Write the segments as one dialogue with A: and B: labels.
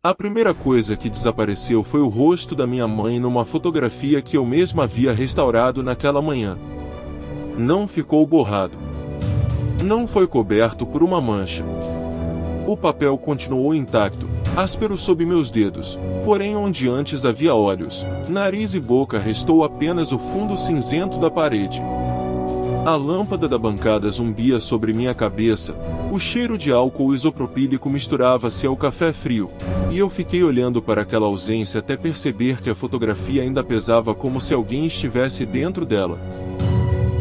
A: A primeira coisa que desapareceu foi o rosto da minha mãe numa fotografia que eu mesma havia restaurado naquela manhã. Não ficou borrado. Não foi coberto por uma mancha. O papel continuou intacto, áspero sob meus dedos, porém onde antes havia olhos, nariz e boca restou apenas o fundo cinzento da parede. A lâmpada da bancada zumbia sobre minha cabeça, o cheiro de álcool isopropílico misturava-se ao café frio, e eu fiquei olhando para aquela ausência até perceber que a fotografia ainda pesava como se alguém estivesse dentro dela.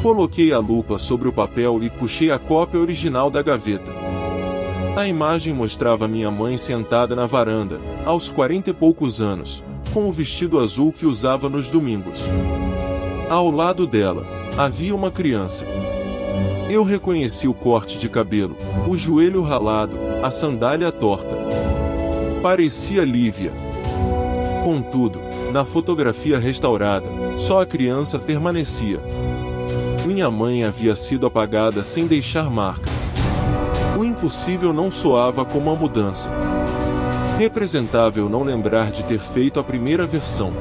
A: Coloquei a lupa sobre o papel e puxei a cópia original da gaveta. A imagem mostrava minha mãe sentada na varanda, aos 40 e poucos anos, com o vestido azul que usava nos domingos. Ao lado dela, havia uma criança. Eu reconheci o corte de cabelo, o joelho ralado, a sandália torta. Parecia Lívia. Contudo, na fotografia restaurada, só a criança permanecia. Minha mãe havia sido apagada sem deixar marca. O impossível não soava como a mudança. Representável não lembrar de ter feito a primeira versão.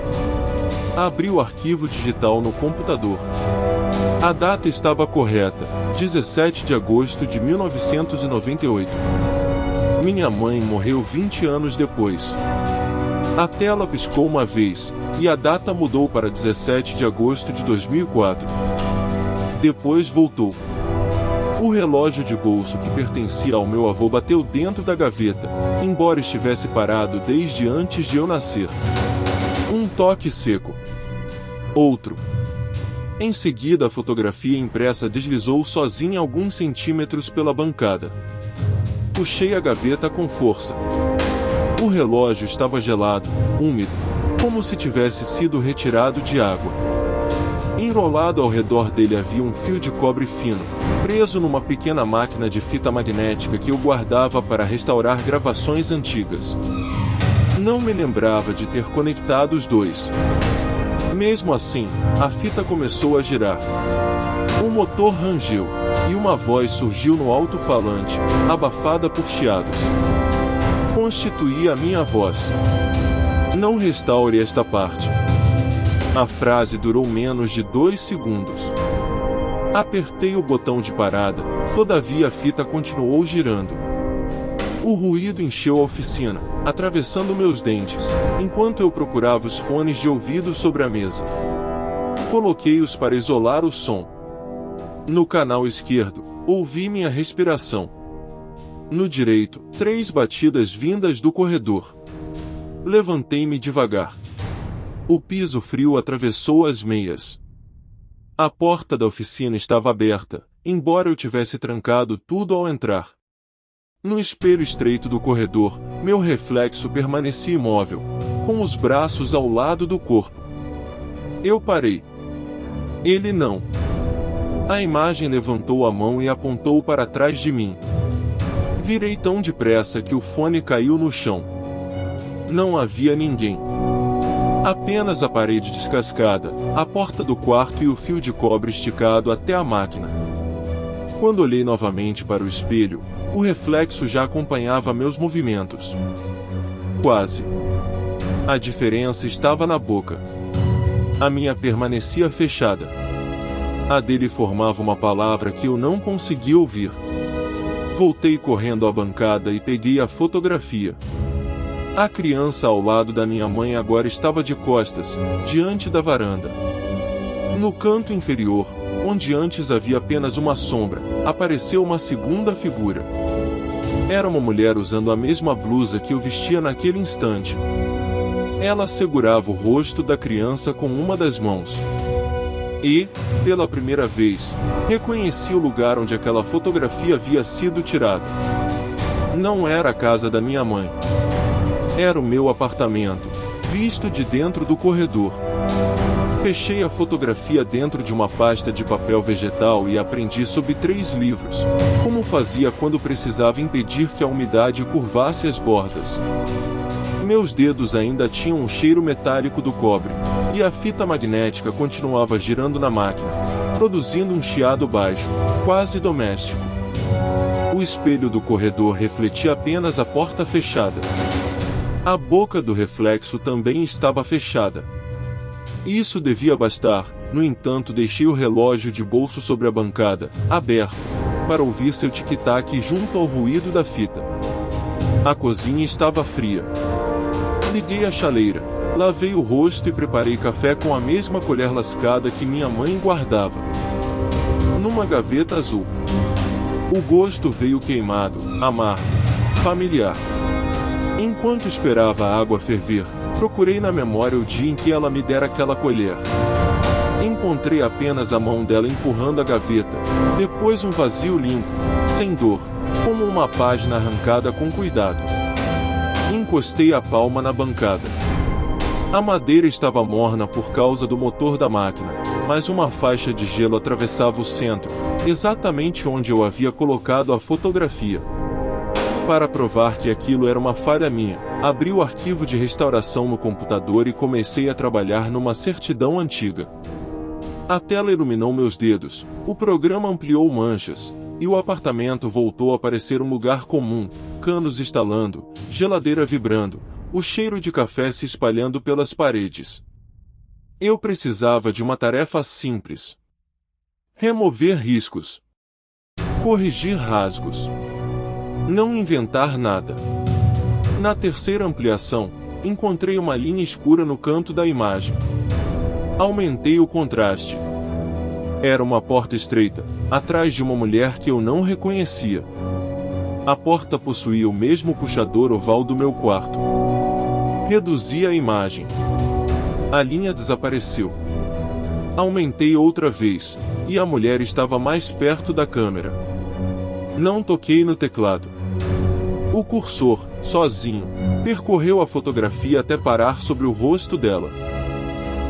A: Abri o arquivo digital no computador. A data estava correta, 17 de agosto de 1998. Minha mãe morreu 20 anos depois. A tela piscou uma vez, e a data mudou para 17 de agosto de 2004. Depois voltou. O relógio de bolso que pertencia ao meu avô bateu dentro da gaveta, embora estivesse parado desde antes de eu nascer. Um toque seco. Outro. Em seguida a fotografia impressa deslizou sozinha alguns centímetros pela bancada. Puxei a gaveta com força. O relógio estava gelado, úmido, como se tivesse sido retirado de água. Enrolado ao redor dele havia um fio de cobre fino, preso numa pequena máquina de fita magnética que eu guardava para restaurar gravações antigas. Não me lembrava de ter conectado os dois. Mesmo assim, a fita começou a girar. O motor rangeu, e uma voz surgiu no alto-falante, abafada por chiados. Constituía a minha voz. Não restaure esta parte. A frase durou menos de 2 segundos. Apertei o botão de parada, todavia a fita continuou girando. O ruído encheu a oficina, atravessando meus dentes, enquanto eu procurava os fones de ouvido sobre a mesa. Coloquei-os para isolar o som. No canal esquerdo, ouvi minha respiração. No direito, 3 batidas vindas do corredor. Levantei-me devagar. O piso frio atravessou as meias. A porta da oficina estava aberta, embora eu tivesse trancado tudo ao entrar. No espelho estreito do corredor, meu reflexo permanecia imóvel, com os braços ao lado do corpo. Eu parei. Ele não. A imagem levantou a mão e apontou para trás de mim. Virei tão depressa que o fone caiu no chão. Não havia ninguém. Apenas a parede descascada, a porta do quarto e o fio de cobre esticado até a máquina. Quando olhei novamente para o espelho, o reflexo já acompanhava meus movimentos. Quase. A diferença estava na boca. A minha permanecia fechada. A dele formava uma palavra que eu não conseguia ouvir. Voltei correndo à bancada e peguei a fotografia. A criança ao lado da minha mãe agora estava de costas, diante da varanda. No canto inferior, onde antes havia apenas uma sombra, apareceu uma segunda figura. Era uma mulher usando a mesma blusa que eu vestia naquele instante. Ela segurava o rosto da criança com uma das mãos. E, pela primeira vez, reconheci o lugar onde aquela fotografia havia sido tirada. Não era a casa da minha mãe. Era o meu apartamento, visto de dentro do corredor. Fechei a fotografia dentro de uma pasta de papel vegetal e aprendi sobre 3 livros, como fazia quando precisava impedir que a umidade curvasse as bordas. Meus dedos ainda tinham o cheiro metálico do cobre, e a fita magnética continuava girando na máquina, produzindo um chiado baixo, quase doméstico. O espelho do corredor refletia apenas a porta fechada. A boca do reflexo também estava fechada. Isso devia bastar, no entanto deixei o relógio de bolso sobre a bancada, aberto, para ouvir seu tic-tac junto ao ruído da fita. A cozinha estava fria. Liguei a chaleira, lavei o rosto e preparei café com a mesma colher lascada que minha mãe guardava numa gaveta azul. O gosto veio queimado, amargo, familiar. Enquanto esperava a água ferver, procurei na memória o dia em que ela me dera aquela colher. Encontrei apenas a mão dela empurrando a gaveta, depois um vazio limpo, sem dor, como uma página arrancada com cuidado. Encostei a palma na bancada. A madeira estava morna por causa do motor da máquina, mas uma faixa de gelo atravessava o centro, exatamente onde eu havia colocado a fotografia. Para provar que aquilo era uma falha minha, abri o arquivo de restauração no computador e comecei a trabalhar numa certidão antiga. A tela iluminou meus dedos, o programa ampliou manchas, e o apartamento voltou a parecer um lugar comum, canos estalando, geladeira vibrando, o cheiro de café se espalhando pelas paredes. Eu precisava de uma tarefa simples. Remover riscos. Corrigir rasgos. Não inventar nada. Na terceira ampliação, encontrei uma linha escura no canto da imagem. Aumentei o contraste. Era uma porta estreita, atrás de uma mulher que eu não reconhecia. A porta possuía o mesmo puxador oval do meu quarto. Reduzi a imagem. A linha desapareceu. Aumentei outra vez, e a mulher estava mais perto da câmera. Não toquei no teclado. O cursor, sozinho, percorreu a fotografia até parar sobre o rosto dela.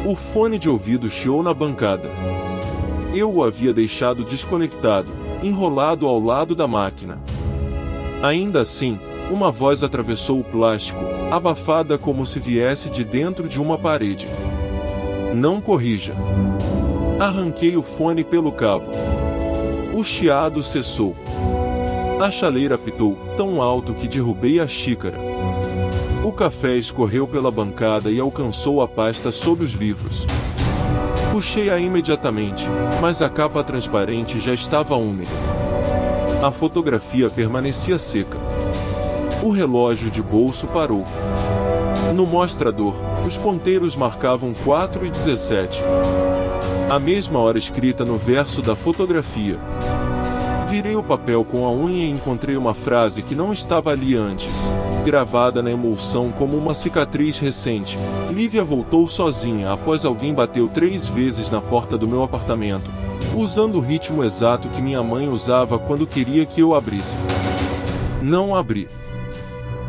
A: O fone de ouvido chiou na bancada. Eu o havia deixado desconectado, enrolado ao lado da máquina. Ainda assim, uma voz atravessou o plástico, abafada como se viesse de dentro de uma parede. Não corrija. Arranquei o fone pelo cabo. O chiado cessou. A chaleira apitou, tão alto que derrubei a xícara. O café escorreu pela bancada e alcançou a pasta sob os livros. Puxei-a imediatamente, mas a capa transparente já estava úmida. A fotografia permanecia seca. O relógio de bolso parou. No mostrador, os ponteiros marcavam 4:17. A mesma hora escrita no verso da fotografia. Virei o papel com a unha e encontrei uma frase que não estava ali antes, gravada na emulsão como uma cicatriz recente. Lívia voltou sozinha após alguém bateu 3 vezes na porta do meu apartamento, usando o ritmo exato que minha mãe usava quando queria que eu abrisse. Não abri.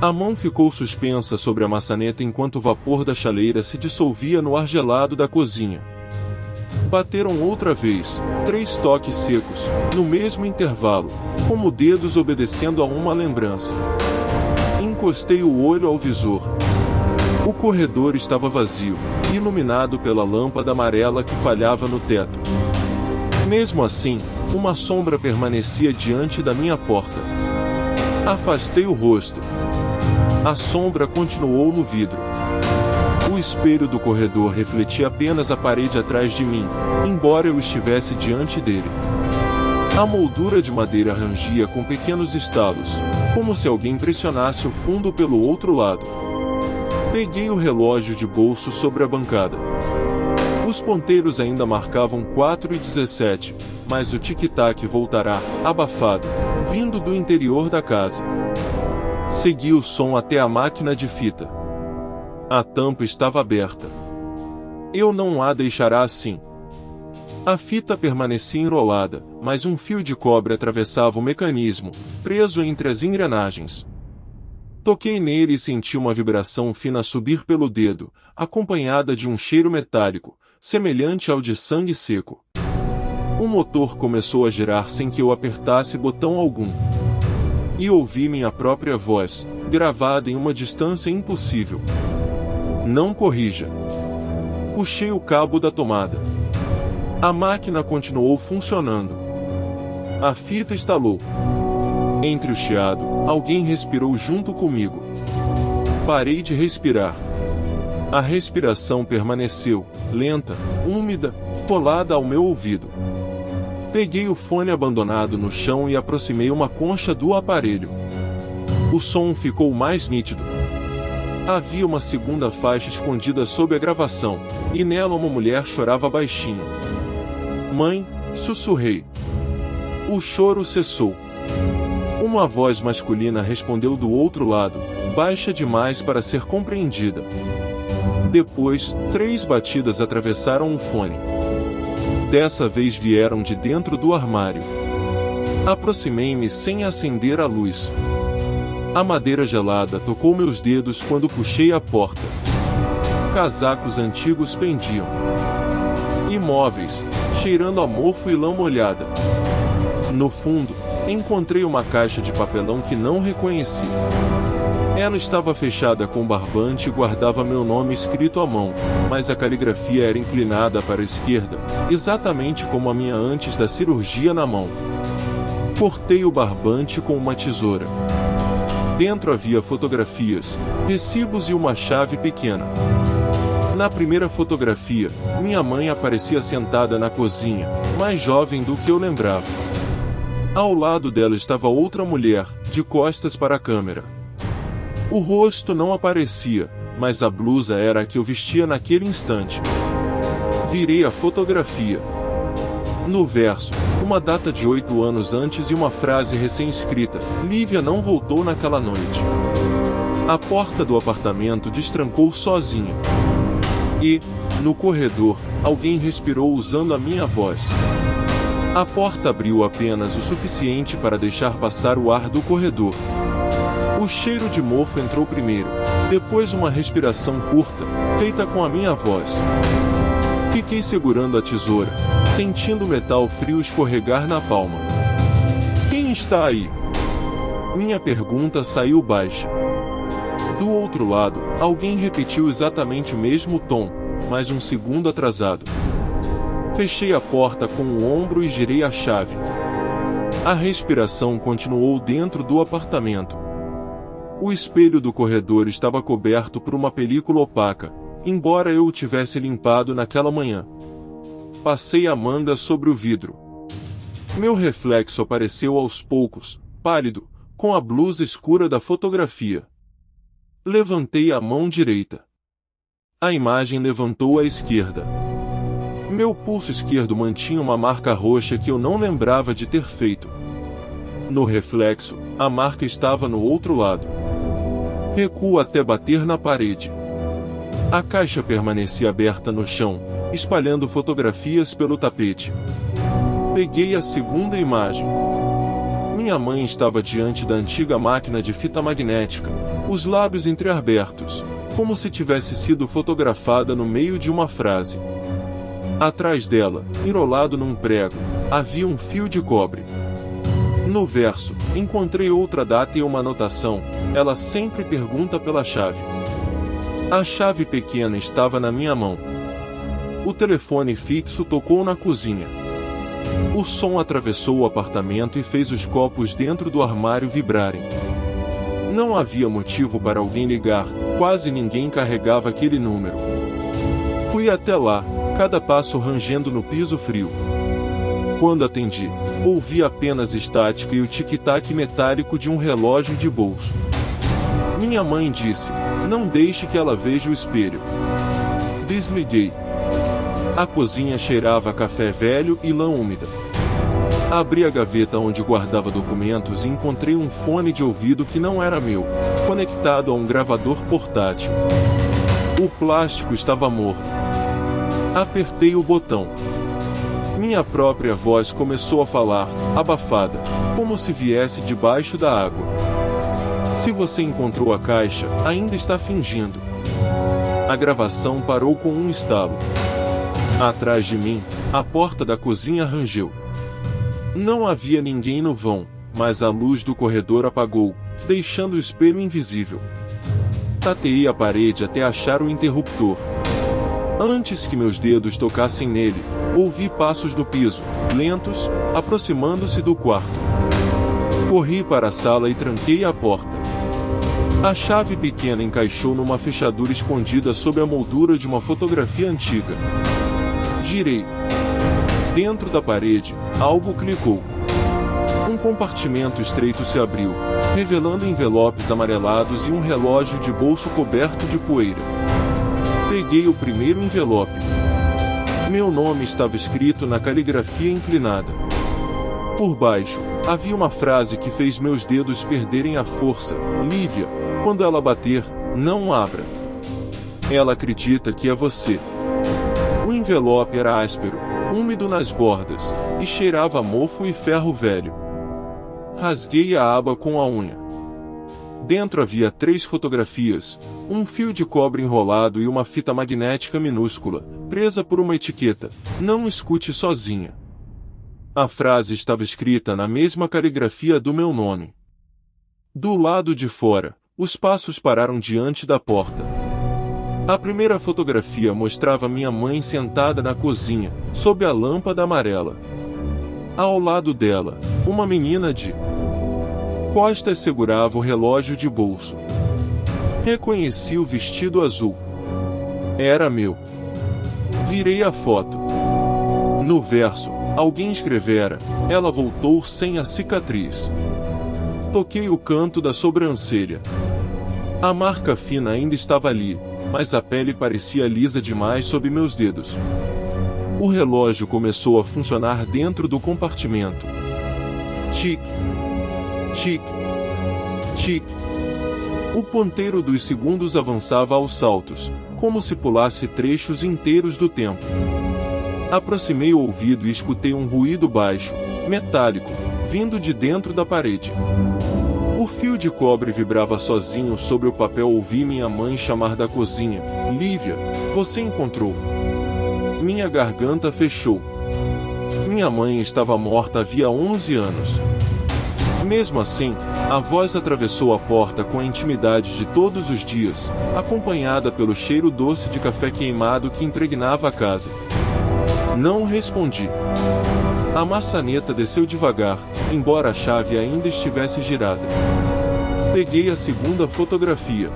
A: A mão ficou suspensa sobre a maçaneta enquanto o vapor da chaleira se dissolvia no ar gelado da cozinha. Bateram outra vez, 3 toques secos, no mesmo intervalo, como dedos obedecendo a uma lembrança. Encostei o olho ao visor. O corredor estava vazio, iluminado pela lâmpada amarela que falhava no teto. Mesmo assim, uma sombra permanecia diante da minha porta. Afastei o rosto. A sombra continuou no vidro. O espelho do corredor refletia apenas a parede atrás de mim, embora eu estivesse diante dele. A moldura de madeira rangia com pequenos estalos, como se alguém pressionasse o fundo pelo outro lado. Peguei o relógio de bolso sobre a bancada. Os ponteiros ainda marcavam 4:17, mas o tic-tac voltará, abafado, vindo do interior da casa. Segui o som até a máquina de fita. A tampa estava aberta. Eu não a deixará assim. A fita permanecia enrolada, mas um fio de cobre atravessava o mecanismo, preso entre as engrenagens. Toquei nele e senti uma vibração fina subir pelo dedo, acompanhada de um cheiro metálico, semelhante ao de sangue seco. O motor começou a girar sem que eu apertasse botão algum. E ouvi minha própria voz, gravada em uma distância impossível. Não corrija. Puxei o cabo da tomada. A máquina continuou funcionando. A fita estalou. Entre o chiado, alguém respirou junto comigo. Parei de respirar. A respiração permaneceu, lenta, úmida, colada ao meu ouvido. Peguei o fone abandonado no chão e aproximei uma concha do aparelho. O som ficou mais nítido. Havia uma segunda faixa escondida sob a gravação, e nela uma mulher chorava baixinho. Mãe, sussurrei. O choro cessou. Uma voz masculina respondeu do outro lado, baixa demais para ser compreendida. Depois, 3 batidas atravessaram o fone. Dessa vez vieram de dentro do armário. Aproximei-me sem acender a luz. A madeira gelada tocou meus dedos quando puxei a porta. Casacos antigos pendiam. Imóveis, cheirando a mofo e lã molhada. No fundo, encontrei uma caixa de papelão que não reconheci. Ela estava fechada com barbante e guardava meu nome escrito à mão, mas a caligrafia era inclinada para a esquerda, exatamente como a minha antes da cirurgia na mão. Cortei o barbante com uma tesoura. Dentro havia fotografias, recibos e uma chave pequena. Na primeira fotografia, minha mãe aparecia sentada na cozinha, mais jovem do que eu lembrava. Ao lado dela estava outra mulher, de costas para a câmera. O rosto não aparecia, mas a blusa era a que eu vestia naquele instante. Virei a fotografia. No verso, uma data de 8 anos antes e uma frase recém-escrita: Lívia não voltou naquela noite. A porta do apartamento destrancou sozinha. E, no corredor, alguém respirou usando a minha voz. A porta abriu apenas o suficiente para deixar passar o ar do corredor. O cheiro de mofo entrou primeiro, depois uma respiração curta, feita com a minha voz. Fiquei segurando a tesoura, sentindo o metal frio escorregar na palma. Quem está aí? Minha pergunta saiu baixa. Do outro lado, alguém repetiu exatamente o mesmo tom, mas um segundo atrasado. Fechei a porta com o ombro e girei a chave. A respiração continuou dentro do apartamento. O espelho do corredor estava coberto por uma película opaca, embora eu o tivesse limpado naquela manhã. Passei a manga sobre o vidro. Meu reflexo apareceu aos poucos, pálido, com a blusa escura da fotografia. Levantei a mão direita. A imagem levantou à esquerda. Meu pulso esquerdo mantinha uma marca roxa que eu não lembrava de ter feito. No reflexo, a marca estava no outro lado. Recuo até bater na parede. A caixa permanecia aberta no chão, espalhando fotografias pelo tapete. Peguei a segunda imagem. Minha mãe estava diante da antiga máquina de fita magnética, os lábios entreabertos, como se tivesse sido fotografada no meio de uma frase. Atrás dela, enrolado num prego, havia um fio de cobre. No verso, encontrei outra data e uma anotação: ela sempre pergunta pela chave. A chave pequena estava na minha mão. O telefone fixo tocou na cozinha. O som atravessou o apartamento e fez os copos dentro do armário vibrarem. Não havia motivo para alguém ligar, quase ninguém carregava aquele número. Fui até lá, cada passo rangendo no piso frio. Quando atendi, ouvi apenas estática e o tic-tac metálico de um relógio de bolso. Minha mãe disse: não deixe que ela veja o espelho. Desliguei. A cozinha cheirava a café velho e lã úmida. Abri a gaveta onde guardava documentos e encontrei um fone de ouvido que não era meu, conectado a um gravador portátil. O plástico estava morno. Apertei o botão. Minha própria voz começou a falar, abafada, como se viesse debaixo da água. Se você encontrou a caixa, ainda está fingindo. A gravação parou com um estalo. Atrás de mim, a porta da cozinha rangeu. Não havia ninguém no vão, mas a luz do corredor apagou, deixando o espelho invisível. Tateei a parede até achar o interruptor. Antes que meus dedos tocassem nele, ouvi passos no piso, lentos, aproximando-se do quarto. Corri para a sala e tranquei a porta. A chave pequena encaixou numa fechadura escondida sob a moldura de uma fotografia antiga. Girei. Dentro da parede, algo clicou. Um compartimento estreito se abriu, revelando envelopes amarelados e um relógio de bolso coberto de poeira. Peguei o primeiro envelope. Meu nome estava escrito na caligrafia inclinada. Por baixo, havia uma frase que fez meus dedos perderem a força. Lívia, quando ela bater, não abra. Ela acredita que é você. O envelope era áspero, úmido nas bordas, e cheirava a mofo e ferro velho. Rasguei a aba com a unha. Dentro havia 3 fotografias, um fio de cobre enrolado e uma fita magnética minúscula, presa por uma etiqueta: "Não escute sozinha". A frase estava escrita na mesma caligrafia do meu nome. Do lado de fora, os passos pararam diante da porta. A primeira fotografia mostrava minha mãe sentada na cozinha, sob a lâmpada amarela. Ao lado dela, uma menina de costas segurava o relógio de bolso. Reconheci o vestido azul. Era meu. Virei a foto. No verso, alguém escrevera: "Ela voltou sem a cicatriz". Toquei o canto da sobrancelha. A marca fina ainda estava ali, mas a pele parecia lisa demais sob meus dedos. O relógio começou a funcionar dentro do compartimento. Tic, tic, tic. O ponteiro dos segundos avançava aos saltos, como se pulasse trechos inteiros do tempo. Aproximei o ouvido e escutei um ruído baixo, metálico, vindo de dentro da parede. O fio de cobre vibrava sozinho sobre o papel. Ouvi minha mãe chamar da cozinha: "Lívia, você encontrou?" Minha garganta fechou. Minha mãe estava morta havia 11 anos. Mesmo assim, a voz atravessou a porta com a intimidade de todos os dias, acompanhada pelo cheiro doce de café queimado que impregnava a casa. Não respondi. A maçaneta desceu devagar, embora a chave ainda estivesse girada. Peguei a segunda fotografia.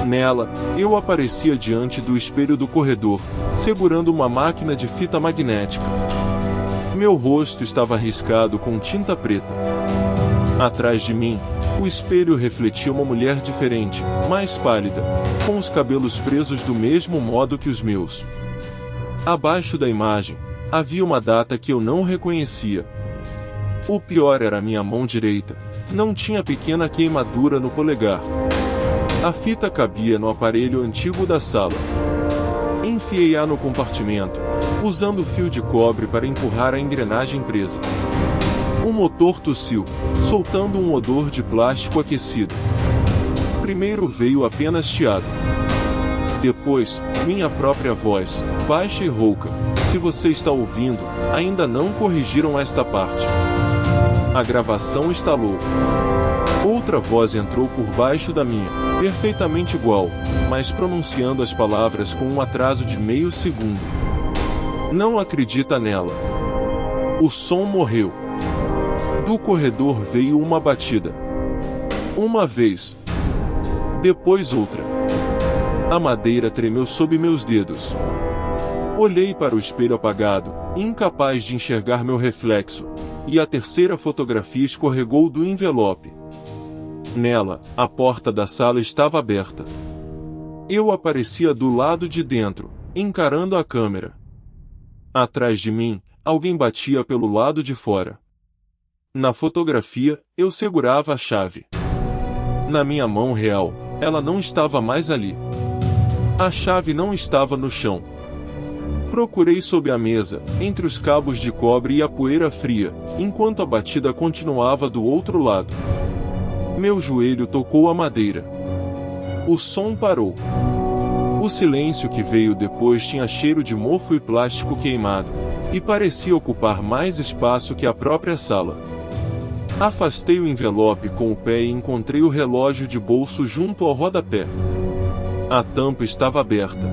A: Nela, eu aparecia diante do espelho do corredor, segurando uma máquina de fita magnética. Meu rosto estava riscado com tinta preta. Atrás de mim, o espelho refletia uma mulher diferente, mais pálida, com os cabelos presos do mesmo modo que os meus. Abaixo da imagem, havia uma data que eu não reconhecia. O pior era minha mão direita. Não tinha pequena queimadura no polegar. A fita cabia no aparelho antigo da sala. Enfiei-a no compartimento, usando o fio de cobre para empurrar a engrenagem presa. O motor tossiu, soltando um odor de plástico aquecido. Primeiro veio apenas chiado. Depois, minha própria voz, baixa e rouca: "Se você está ouvindo, ainda não corrigiram esta parte." A gravação estalou. Outra voz entrou por baixo da minha, perfeitamente igual, mas pronunciando as palavras com um atraso de meio segundo. "Não acredita nela." O som morreu. Do corredor veio uma batida. Uma vez. Depois outra. A madeira tremeu sob meus dedos. Olhei para o espelho apagado, incapaz de enxergar meu reflexo, e a terceira fotografia escorregou do envelope. Nela, a porta da sala estava aberta. Eu aparecia do lado de dentro, encarando a câmera. Atrás de mim, alguém batia pelo lado de fora. Na fotografia, eu segurava a chave. Na minha mão real, ela não estava mais ali. A chave não estava no chão. Procurei sob a mesa, entre os cabos de cobre e a poeira fria, enquanto a batida continuava do outro lado. Meu joelho tocou a madeira. O som parou. O silêncio que veio depois tinha cheiro de mofo e plástico queimado, e parecia ocupar mais espaço que a própria sala. Afastei o envelope com o pé e encontrei o relógio de bolso junto ao rodapé. A tampa estava aberta.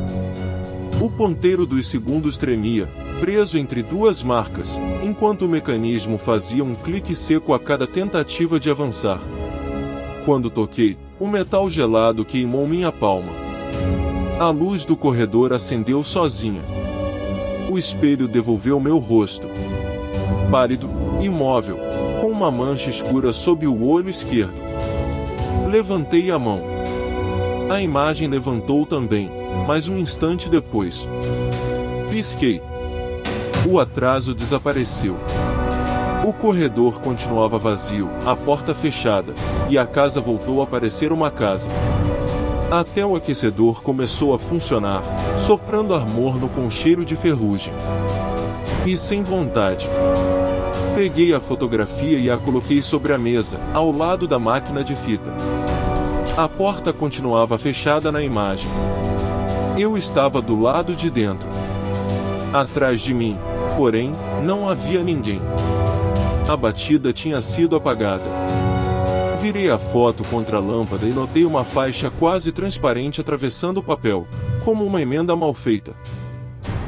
A: O ponteiro dos segundos tremia, preso entre duas marcas, enquanto o mecanismo fazia um clique seco a cada tentativa de avançar. Quando toquei, O metal gelado queimou minha palma. A luz do corredor acendeu sozinha. O espelho devolveu meu rosto. Pálido, imóvel, com uma mancha escura sob o olho esquerdo. Levantei a mão. A imagem levantou também, mas um instante depois. Pisquei. O atraso desapareceu. O corredor continuava vazio, a porta fechada, e a casa voltou a parecer uma casa. Até o aquecedor começou a funcionar, soprando ar morno com cheiro de ferrugem. E sem vontade. Peguei a fotografia e a coloquei sobre a mesa, ao lado da máquina de fita. A porta continuava fechada na imagem. Eu estava do lado de dentro. Atrás de mim, porém, não havia ninguém. A batida tinha sido apagada. Virei a foto contra a lâmpada e notei uma faixa quase transparente atravessando o papel, como uma emenda mal feita.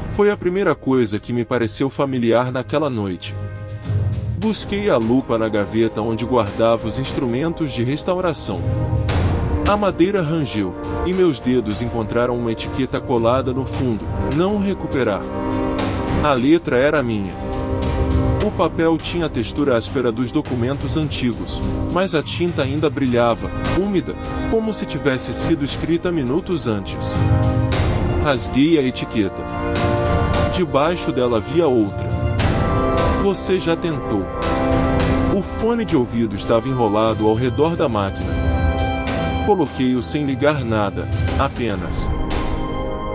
A: Foi a primeira coisa que me pareceu familiar naquela noite. Busquei a lupa na gaveta onde guardava os instrumentos de restauração. A madeira rangeu, e meus dedos encontraram uma etiqueta colada no fundo, não recuperar. A letra era minha. O papel tinha a textura áspera dos documentos antigos, mas a tinta ainda brilhava, úmida, como se tivesse sido escrita minutos antes. Rasguei a etiqueta. Debaixo dela havia outra. Você já tentou. O fone de ouvido estava enrolado ao redor da máquina. Coloquei-o sem ligar nada, apenas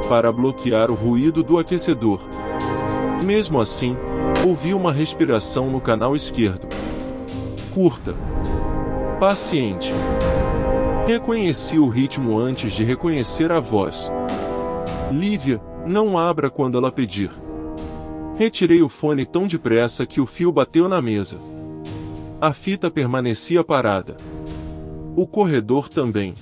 A: para bloquear o ruído do aquecedor. Mesmo assim, ouvi uma respiração no canal esquerdo. Curta. Paciente. Reconheci o ritmo antes de reconhecer a voz. Lívia, não abra quando ela pedir. Retirei o fone tão depressa que o fio bateu na mesa. A fita permanecia parada. O corredor também.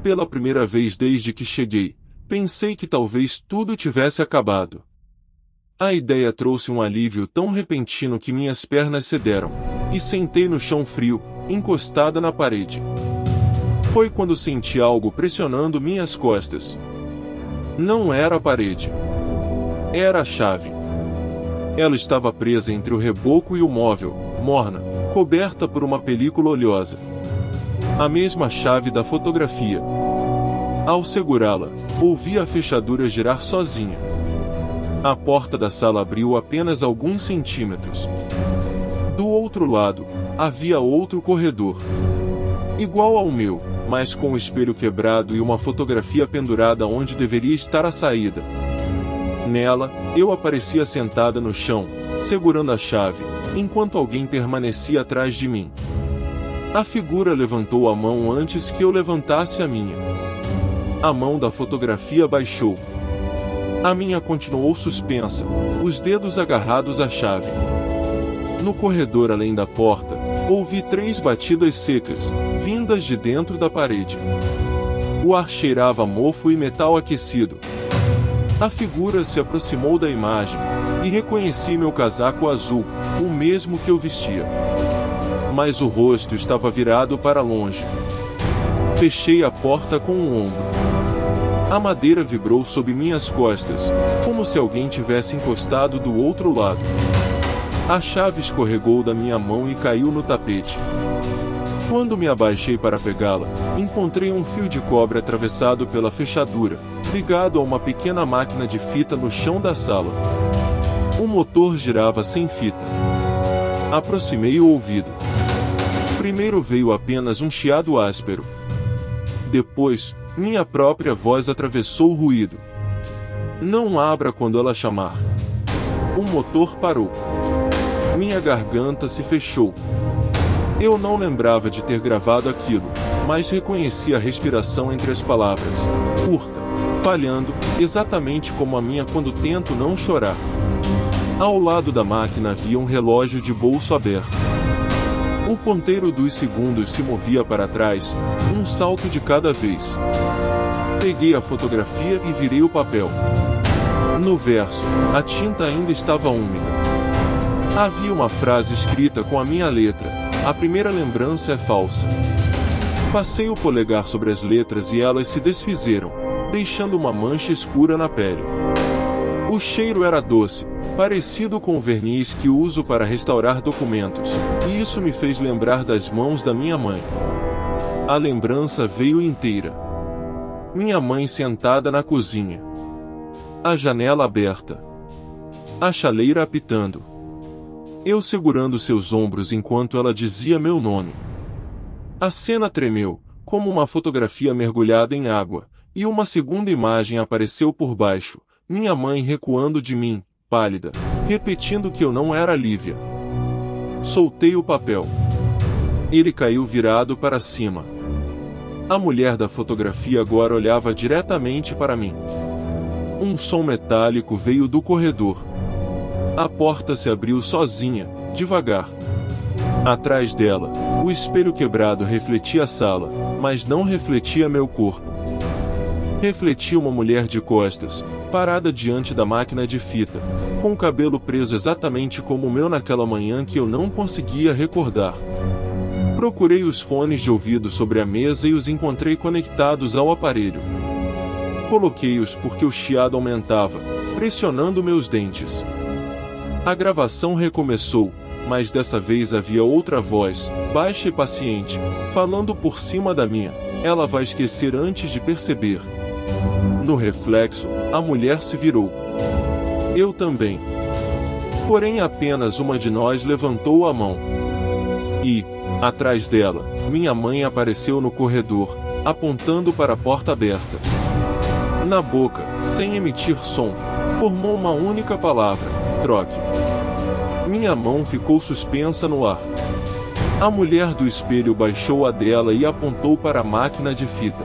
A: Pela primeira vez desde que cheguei, pensei que talvez tudo tivesse acabado. A ideia trouxe um alívio tão repentino que minhas pernas cederam, e sentei no chão frio, encostada na parede. Foi quando senti algo pressionando minhas costas. Não era a parede. Era a chave. Ela estava presa entre o reboco e o móvel, morna, coberta por uma película oleosa. A mesma chave da fotografia. Ao segurá-la, ouvi a fechadura girar sozinha. A porta da sala abriu apenas alguns centímetros. Do outro lado, havia outro corredor. Igual ao meu, mas com o espelho quebrado e uma fotografia pendurada onde deveria estar a saída. Nela, eu aparecia sentada no chão, segurando a chave, enquanto alguém permanecia atrás de mim. A figura levantou a mão antes que eu levantasse a minha. A mão da fotografia baixou. A minha continuou suspensa, os dedos agarrados à chave. No corredor além da porta, ouvi 3 batidas secas, vindas de dentro da parede. O ar cheirava a mofo e metal aquecido. A figura se aproximou da imagem, e reconheci meu casaco azul, o mesmo que eu vestia. Mas o rosto estava virado para longe. Fechei a porta com o ombro. A madeira vibrou sob minhas costas, como se alguém tivesse encostado do outro lado. A chave escorregou da minha mão e caiu no tapete. Quando me abaixei para pegá-la, encontrei um fio de cobre atravessado pela fechadura, ligado a uma pequena máquina de fita no chão da sala. O motor girava sem fita. Aproximei o ouvido. Primeiro veio apenas um chiado áspero. Depois, minha própria voz atravessou o ruído. Não abra quando ela chamar. O motor parou. Minha garganta se fechou. Eu não lembrava de ter gravado aquilo, mas reconheci a respiração entre as palavras, curta, falhando, exatamente como a minha quando tento não chorar. Ao lado da máquina havia um relógio de bolso aberto. O ponteiro dos segundos se movia para trás, um salto de cada vez. Peguei a fotografia e virei o papel. No verso, a tinta ainda estava úmida. Havia uma frase escrita com a minha letra: a primeira lembrança é falsa. Passei o polegar sobre as letras e elas se desfizeram, deixando uma mancha escura na pele. O cheiro era doce, parecido com o verniz que uso para restaurar documentos, e isso me fez lembrar das mãos da minha mãe. A lembrança veio inteira. Minha mãe sentada na cozinha. A janela aberta. A chaleira apitando. Eu segurando seus ombros enquanto ela dizia meu nome. A cena tremeu, como uma fotografia mergulhada em água, e uma segunda imagem apareceu por baixo, minha mãe recuando de mim, pálida, repetindo que eu não era Lívia. Soltei o papel. Ele caiu virado para cima. A mulher da fotografia agora olhava diretamente para mim. Um som metálico veio do corredor. A porta se abriu sozinha, devagar. Atrás dela, o espelho quebrado refletia a sala, mas não refletia meu corpo. Refletia uma mulher de costas, parada diante da máquina de fita, com o cabelo preso exatamente como o meu naquela manhã que eu não conseguia recordar. Procurei os fones de ouvido sobre a mesa e os encontrei conectados ao aparelho. Coloquei-os porque o chiado aumentava, pressionando meus dentes. A gravação recomeçou, mas dessa vez havia outra voz, baixa e paciente, falando por cima da minha. Ela vai esquecer antes de perceber. No reflexo, a mulher se virou. Eu também. Porém apenas uma de nós levantou a mão. E, atrás dela, minha mãe apareceu no corredor, apontando para a porta aberta. Na boca, sem emitir som, formou uma única palavra: troque. Minha mão ficou suspensa no ar. A mulher do espelho baixou a dela e apontou para a máquina de fita.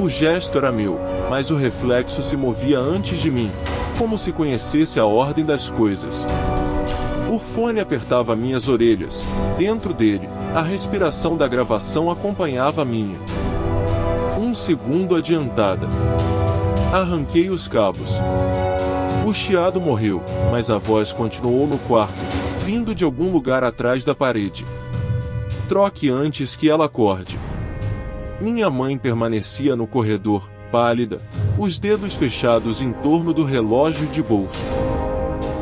A: O gesto era meu, mas o reflexo se movia antes de mim, como se conhecesse a ordem das coisas. O fone apertava minhas orelhas. Dentro dele, a respiração da gravação acompanhava a minha. Um segundo adiantada. Arranquei os cabos. O chiado morreu, mas a voz continuou no quarto, vindo de algum lugar atrás da parede. Troque antes que ela acorde. Minha mãe permanecia no corredor, pálida, os dedos fechados em torno do relógio de bolso.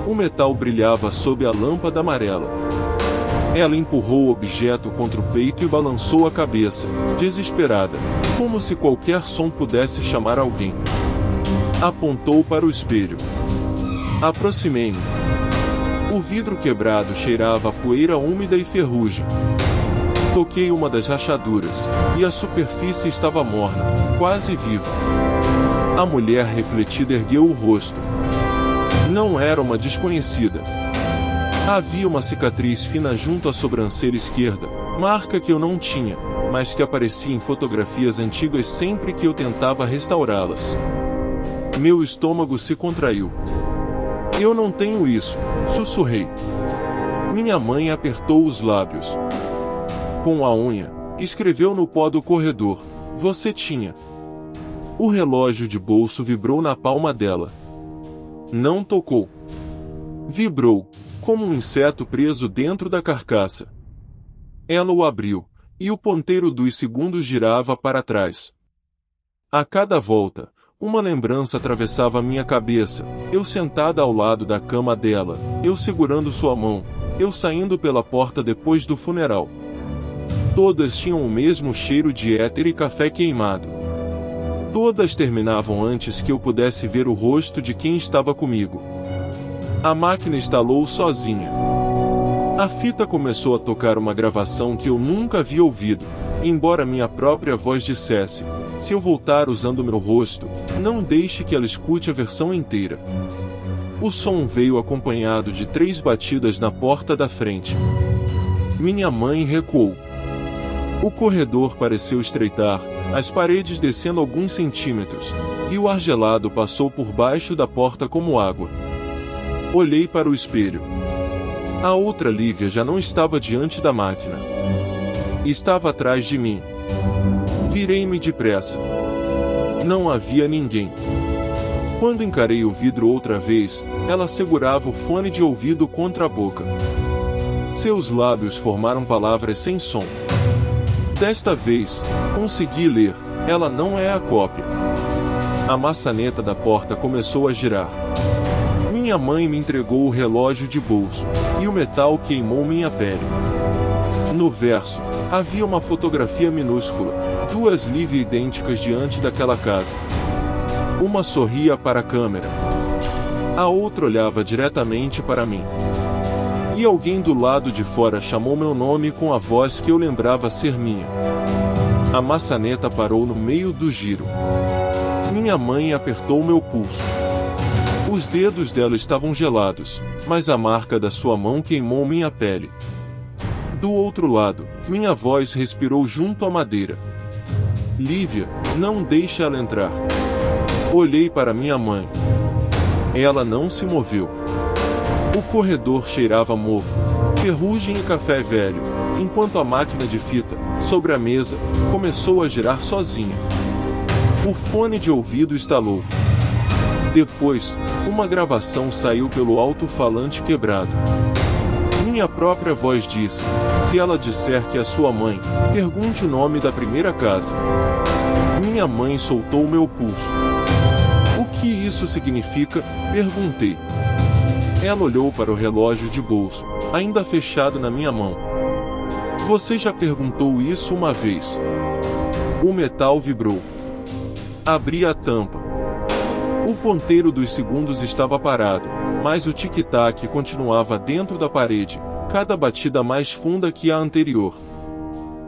A: O metal brilhava sob a lâmpada amarela. Ela empurrou o objeto contra o peito e balançou a cabeça, desesperada, como se qualquer som pudesse chamar alguém. Apontou para o espelho. Aproximei-me. O vidro quebrado cheirava a poeira úmida e ferrugem. Toquei uma das rachaduras, e a superfície estava morna, quase viva. A mulher refletida ergueu o rosto. Não era uma desconhecida. Havia uma cicatriz fina junto à sobrancelha esquerda, marca que eu não tinha, mas que aparecia em fotografias antigas sempre que eu tentava restaurá-las. Meu estômago se contraiu. Eu não tenho isso, sussurrei. Minha mãe apertou os lábios. Com a unha, escreveu no pó do corredor: você tinha. O relógio de bolso vibrou na palma dela. Não tocou. Vibrou, como um inseto preso dentro da carcaça. Ela o abriu, e o ponteiro dos segundos girava para trás. A cada volta, uma lembrança atravessava minha cabeça, eu sentada ao lado da cama dela, eu segurando sua mão, eu saindo pela porta depois do funeral. Todas tinham o mesmo cheiro de éter e café queimado. Todas terminavam antes que eu pudesse ver o rosto de quem estava comigo. A máquina instalou sozinha. A fita começou a tocar uma gravação que eu nunca havia ouvido, embora minha própria voz dissesse: se eu voltar usando meu rosto, não deixe que ela escute a versão inteira. O som veio acompanhado de 3 batidas na porta da frente. Minha mãe recuou. O corredor pareceu estreitar, as paredes descendo alguns centímetros, e o ar gelado passou por baixo da porta como água. Olhei para o espelho. A outra Lívia já não estava diante da máquina. Estava atrás de mim. Virei-me depressa. Não havia ninguém. Quando encarei o vidro outra vez, ela segurava o fone de ouvido contra a boca. Seus lábios formaram palavras sem som. Desta vez, consegui ler. Ela não é a cópia. A maçaneta da porta começou a girar. Minha mãe me entregou o relógio de bolso, e o metal queimou minha pele. No verso, havia uma fotografia minúscula, duas Lívia idênticas diante daquela casa. Uma sorria para a câmera. A outra olhava diretamente para mim. E alguém do lado de fora chamou meu nome com a voz que eu lembrava ser minha. A maçaneta parou no meio do giro. Minha mãe apertou meu pulso. Os dedos dela estavam gelados, mas a marca da sua mão queimou minha pele. Do outro lado, minha voz respirou junto à madeira. Lívia, não deixe ela entrar. Olhei para minha mãe. Ela não se moveu. O corredor cheirava mofo, ferrugem e café velho, enquanto a máquina de fita, sobre a mesa, começou a girar sozinha. O fone de ouvido estalou. Depois, uma gravação saiu pelo alto-falante quebrado. Minha própria voz disse: se ela disser que é sua mãe, pergunte o nome da primeira casa. Minha mãe soltou meu pulso. O que isso significa? Perguntei. Ela olhou para o relógio de bolso, ainda fechado na minha mão. Você já perguntou isso uma vez? O metal vibrou. Abri a tampa. O ponteiro dos segundos estava parado, mas o tic-tac continuava dentro da parede, cada batida mais funda que a anterior.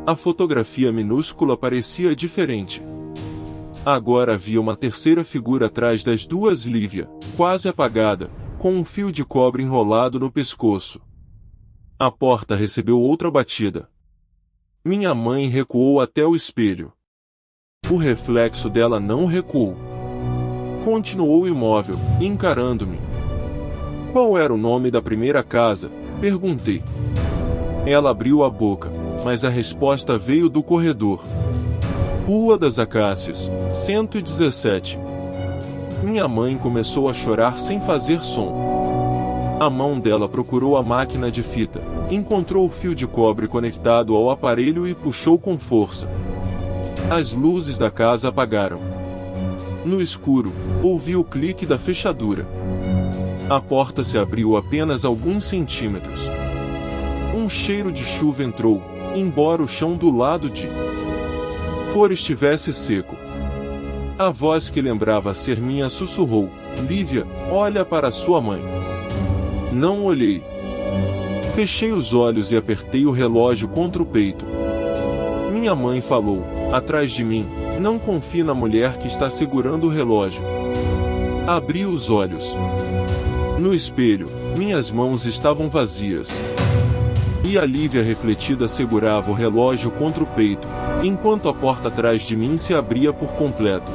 A: A fotografia minúscula parecia diferente. Agora havia uma terceira figura atrás das duas Lívia, quase apagada, com um fio de cobre enrolado no pescoço. A porta recebeu outra batida. Minha mãe recuou até o espelho. O reflexo dela não recuou. Continuou imóvel, encarando-me. Qual era o nome da primeira casa? Perguntei. Ela abriu a boca, mas a resposta veio do corredor. Rua das Acácias, 117. Minha mãe começou a chorar sem fazer som. A mão dela procurou a máquina de fita, encontrou o fio de cobre conectado ao aparelho e puxou com força. As luzes da casa apagaram. No escuro, ouvi o clique da fechadura. A porta se abriu apenas alguns centímetros. Um cheiro de chuva entrou, embora o chão do lado de fora estivesse seco. A voz que lembrava ser minha sussurrou: Lívia, olha para sua mãe. Não olhei. Fechei os olhos e apertei o relógio contra o peito. Minha mãe falou, atrás de mim: não confie na mulher que está segurando o relógio. Abri os olhos. No espelho, minhas mãos estavam vazias. E a Lívia refletida segurava o relógio contra o peito, enquanto a porta atrás de mim se abria por completo.